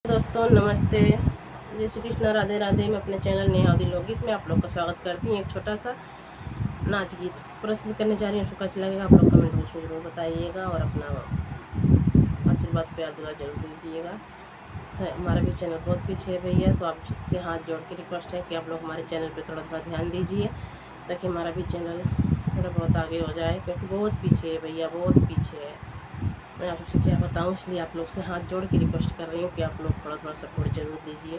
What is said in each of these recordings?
दोस्तों नमस्ते, जय श्री कृष्ण, राधे राधे। मैं अपने चैनल नेहावती लोकगीत में आप लोग का स्वागत करती हूँ। एक छोटा सा नाच गीत प्रस्तुत करने जा रही हूँ। आपको कैसा लगेगा आप लोग कमेंट बॉक्स में जरूर बताइएगा और अपना आशीर्वाद प्यार दुआ जरूर दीजिएगा। हमारा भी चैनल बहुत पीछे है भैया, तो आपसे हाथ जोड़ के रिक्वेस्ट है कि आप लोग हमारे चैनल पर थोड़ा थोड़ा ध्यान दीजिए ताकि हमारा भी चैनल थोड़ा बहुत आगे हो जाए, क्योंकि बहुत पीछे है भैया, बहुत पीछे है। मैं आपसे क्या बताऊं, इसलिए आप लोग से हाथ जोड़ के रिक्वेस्ट कर रही हूँ कि आप लोग थोड़ा थोड़ा सपोर्ट जरूर दीजिए।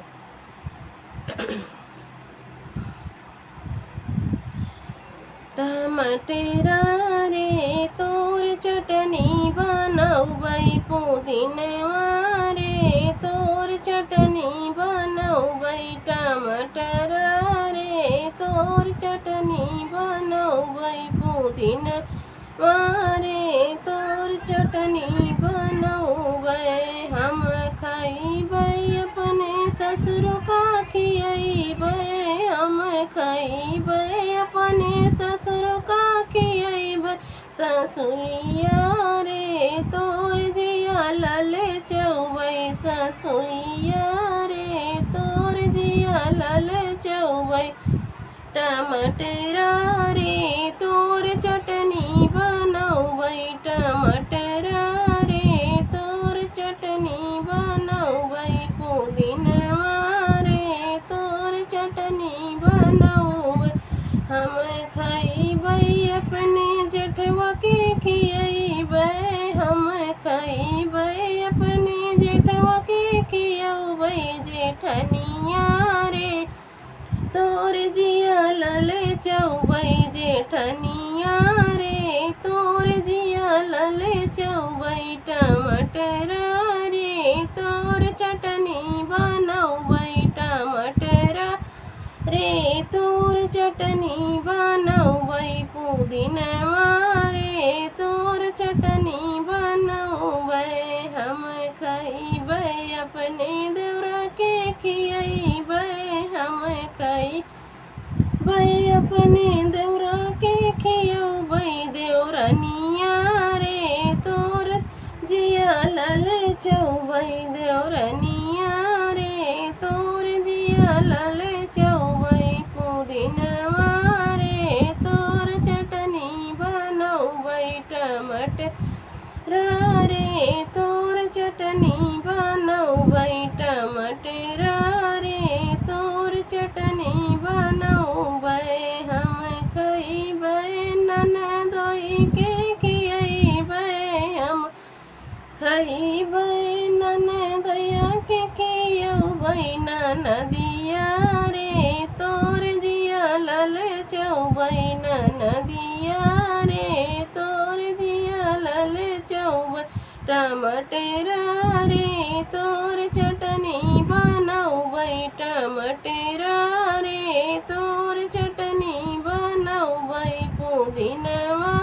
टमाटेरा रे तोर चटनी बनौबै, पुदीनवा रे तोर चटनी बनौबै, टमाटरा रे तोर चटनी बनौबै, पुदीनवा रे तोर चटनी बनौबै। हम खइबै अपने ससुर का खियैबै, हम खइबै अपने ससुर का खियैबै, ससुइया रे तोर जिया ललचौबै, ससुइया रे तोर जिया ललचौबै। टमाटरा रे तोर चटनी बनौबै, टमाटरा रे तोर चटनी बनौबै, पुदीनवा रे तोर चटनी बनौबै। हम खइबै अपने जेठवा के खियैबै, हम खइबै अपने जेठवा के खियौबै, जेठनिया रे तोर जिया ललचौबै, जेठनिया रे तोर जिया ललचौबै। टमाटरा रे तोर चटनी बनौबै, टमाटरा रे तोर चटनी बनौबै, पुदीनवा रे तोर चटनी बनौबै। हम खइबै अपने देवरा के खियैबै, हम खइबै अपने देवरा के खियौबै, देवरनिया रे तोर जिया ललचौबै, देवरनिया रे तोर जिया ललचौबै, पुदीनवा रे तोर चटनी बनौबै, टमाटरा रे तोर चटनी बनौबै, टमाटरा रे तोर चटनी बनौबै। हम खइबै ननदोई के खियैबै, हम खइबै ननदया के खियौबै, ननदिया रे तोर जिया ललचौबै, ननदिया रे तोर जिया ललचौबै। टमाटरा रे तोर चटनी बनौबै, टमाटरा रे तोर चटनी बनौबै, पुदीनवा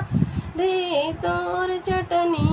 रे तोर चटनी